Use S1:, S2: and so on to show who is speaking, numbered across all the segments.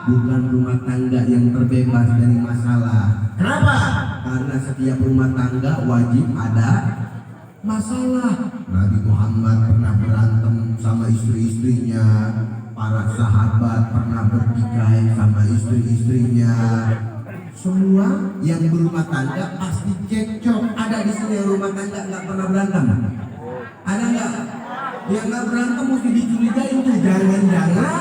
S1: bukan rumah tangga yang terbebas dari masalah. Kenapa? Karena setiap rumah tangga wajib ada masalah. Nabi Muhammad pernah berantem sama istri-istrinya, para sahabat pernah bertikai sama istri-istrinya. Semua yang berumah tangga pasti cekcok. Ada di sini yang rumah tangga nggak pernah berantem? Ada nggak? Yang nggak berantem mesti dicurigai tuh, jangan-jangan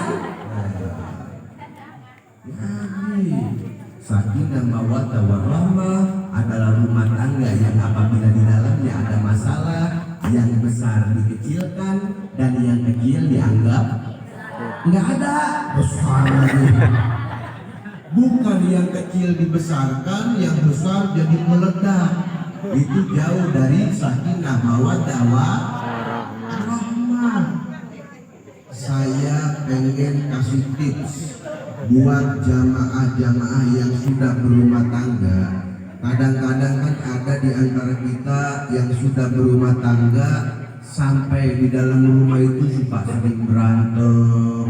S1: sakinah mawaddah warahmah adalah rumah tangga yang apabila di dalamnya ada masalah, yang besar dikecilkan dan yang kecil dianggap nggak ada. Besar lagi. Bukan yang kecil dibesarkan, yang besar jadi meledak. Itu jauh dari sakinah mawaddah warahmah. Saya pengen kasih tips buat jamaah-jamaah yang sudah berumah tangga. Kadang-kadang kan ada di antara kita yang sudah berumah tangga sampai di dalam rumah itu suka sering berantem,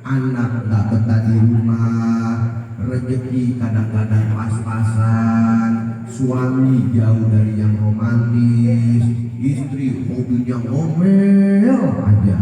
S1: anak nggak betah di rumah, rezeki kadang-kadang pas-pasan, suami jauh dari yang romantis, istri hobinya ngomel aja.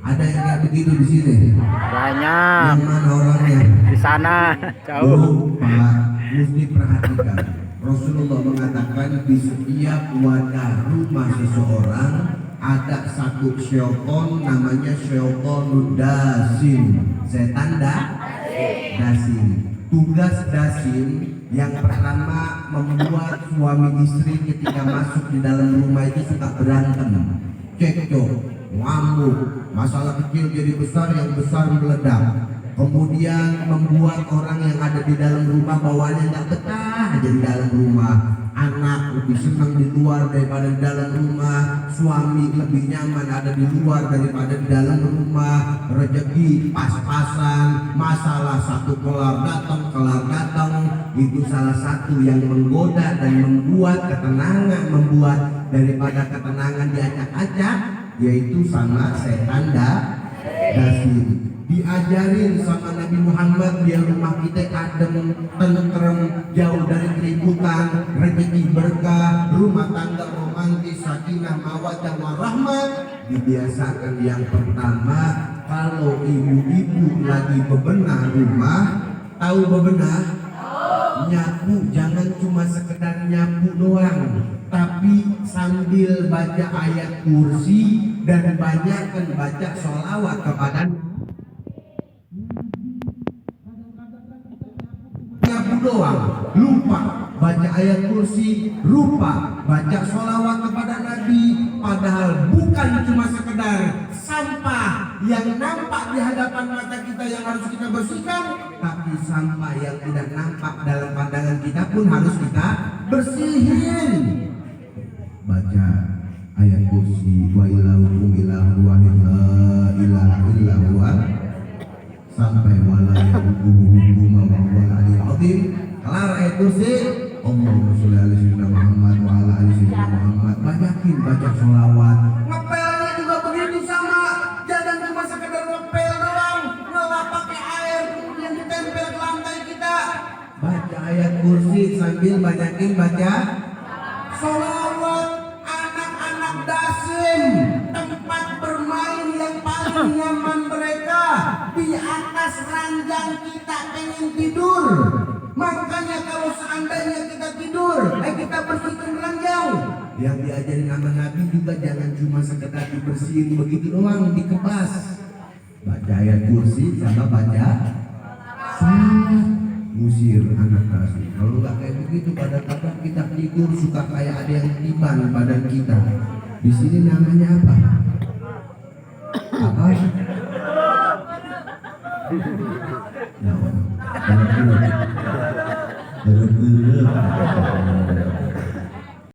S1: Ada yang kayak begitu di sini?
S2: Banyak.
S1: Yang mana orangnya?
S2: Di sana jauh.
S1: Pak, mesti perhatikan. Rasulullah mengatakan di setiap wadah rumah seseorang ada satu syaitan, namanya syaitanul dasim. Setan dasim. Tugas dasim yang pertama membuat suami istri ketika masuk di dalam rumah itu suka berantem, cekcok, ngamuk, masalah kecil jadi besar, yang besar meledak. Kemudian membuat orang yang ada di dalam rumah bawaannya nggak betah aja di dalam rumah. Anak lebih senang di luar daripada di dalam rumah, suami lebih nyaman ada di luar daripada di dalam rumah. Rezeki pas-pasan, masalah satu kelar datang, itu salah satu yang menggoda dan membuat ketenangan, membuat daripada ketenangan diacak-acak, yaitu sama setan dasim. Diajarin sama Nabi Muhammad biar rumah kita adem, tentrem, jauh dari keributan, rezeki berkah, rumah tangga romantis, sakinah mawaddah warahmah. Dibiasakan yang pertama, kalau ibu-ibu lagi bebenah rumah, tahu bebenah? Nyapu, jangan cuma sekedar nyapu doang, tapi sambil baca ayat kursi dan banyakkan baca sholawat kepada nyapu doang, lupa baca ayat kursi, lupa baca sholawat kepada Nabi. Padahal bukan cuma sekedar sampah yang nampak di hadapan mata kita yang harus kita bersihkan, tapi sampah yang tidak nampak dalam pandangan kita pun harus kita bersihin. Baca ayat kursi, wa ilahukum ilahu wahid la ilaha illa huwa, sampai wala yaqubuhu ma wal aliyul azim. Kelar ayat kursi, Allahumma sholli ala sayyidina Muhammad wa ala ali sayyidina Muhammad. Banyakin baca sholawat. Ngepelnya juga begitu sama, jangan cuma sekedar ngepel doang, ngelap pakai air kemudian ditempel ke lantai kita. Baca ayat kursi sambil banyakin baca sholawat. Anak-anak dasim, tempat bermain yang paling nyaman mereka di atas ranjang kita pengen tidur. Makanya kalau seandainya kita tidur, kita bersihkan ranjang. Yang diajarin sama Nabi juga jangan cuma sekedar dibersihin begitu doang, dikepas. Baca ayat kursi sama baca salat, ngusir anak dasim. Kalau nggak kayak begitu, kadang-kadang kita tidur suka kayak ada yang tiban badan kita. Di sini namanya apa? Apa? Ya,